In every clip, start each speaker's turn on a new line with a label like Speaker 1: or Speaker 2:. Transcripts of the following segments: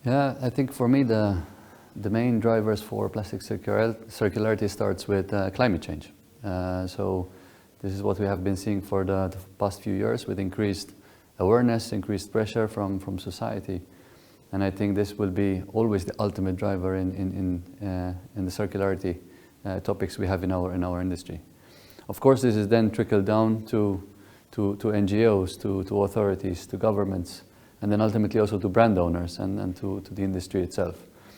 Speaker 1: Yeah, I think for me the main drivers for plastic circularity starts with climate change. So this is what we have been seeing for the past few years with increased awareness, increased pressure from society. And I think this will be always the ultimate driver in the circularity topics we have in our industry. Of course, this is then trickled down to NGOs, to authorities, to governments, and then ultimately also to brand owners and to the industry itself.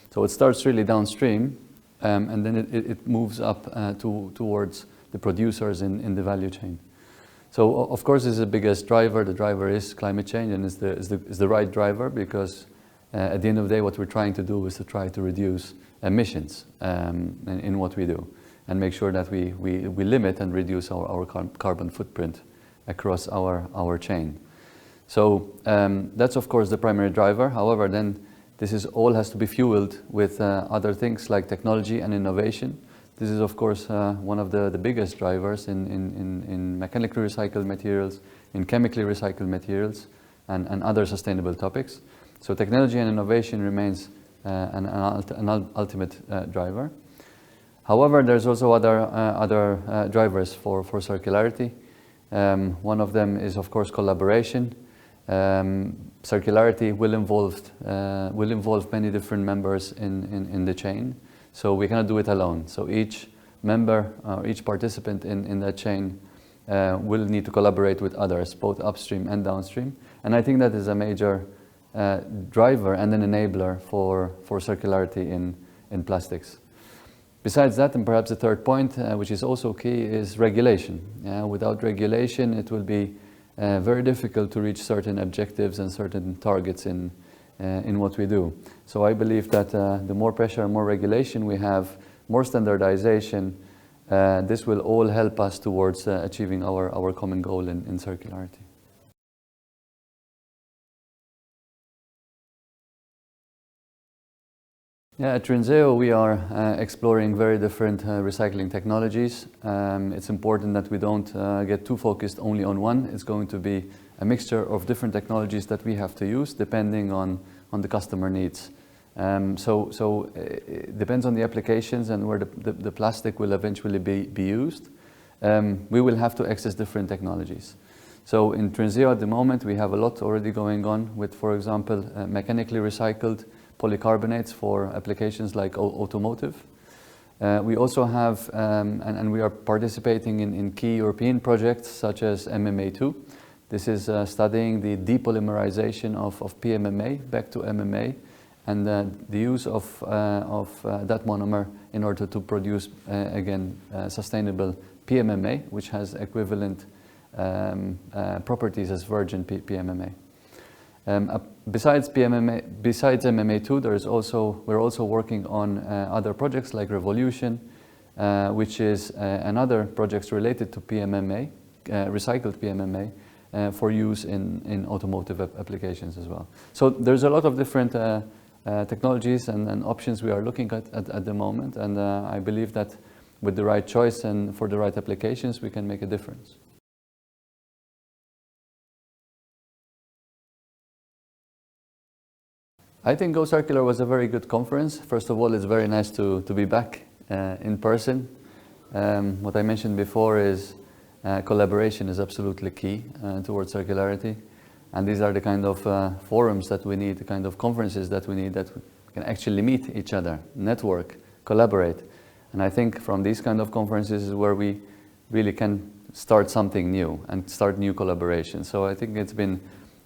Speaker 1: So it starts really downstream, and then it moves up towards the producers in the value chain. So of course, this is the biggest driver. The driver is climate change, and is the right driver because at the end of the day, what we're trying to do is to try to reduce emissions in what we do, and make sure that we limit and reduce our carbon footprint across our chain. So that's of course the primary driver. However, then this all has to be fueled with other things like technology and innovation. This is of course one of the biggest drivers in mechanically recycled materials, in chemically recycled materials, and other sustainable topics. So technology and innovation remains an ultimate driver. However, there's also other drivers for circularity. One of them is of course collaboration. Circularity will involve many different members in the chain, so we cannot do it alone. So each member or each participant in that chain will need to collaborate with others, both upstream and downstream. And I think that is a major driver and an enabler for circularity in plastics. Besides that, and perhaps the third point, which is also key, is regulation. Without regulation, it will be very difficult to reach certain objectives and certain targets in what we do. So I believe that the more pressure, more regulation we have, more standardization, this will all help us towards achieving our common goal in circularity. Yeah, at TRINSEO we are exploring very different recycling technologies. It's important that we don't get too focused only on one. It's going to be a mixture of different technologies that we have to use depending on the customer needs. So it depends on the applications and where the plastic will eventually be used. We will have to access different technologies. So in TRINSEO at the moment we have a lot already going on with, for example, mechanically recycled polycarbonates for applications like automotive. We also have, and we are participating in key European projects such as MMA2. This is studying the depolymerization of PMMA back to MMA, and the use of that monomer in order to produce, again, sustainable PMMA, which has equivalent properties as virgin PMMA. Besides MMA2, we're also working on other projects like Revolution, which is another project related to PMMA, recycled PMMA, for use in automotive applications as well. So there's a lot of different technologies and options we are looking at the moment, and I believe that with the right choice and for the right applications, we can make a difference. I think Go Circular was a very good conference. First of all, it's very nice to be back in person. What I mentioned before is collaboration is absolutely key towards circularity. And these are the kind of forums that we need, the kind of conferences that we need, that we can actually meet each other, network, collaborate. And I think from these kind of conferences is where we really can start something new and start new collaboration. So I think it's been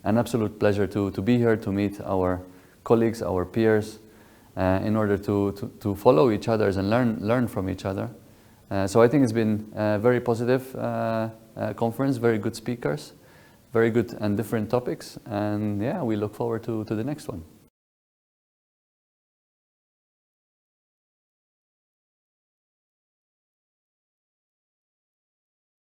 Speaker 1: an absolute pleasure to be here, to meet our colleagues, our peers, in order to follow each other and learn from each other. So I think it's been a very positive conference, very good speakers, very good and different topics, and yeah, we look forward to the next one.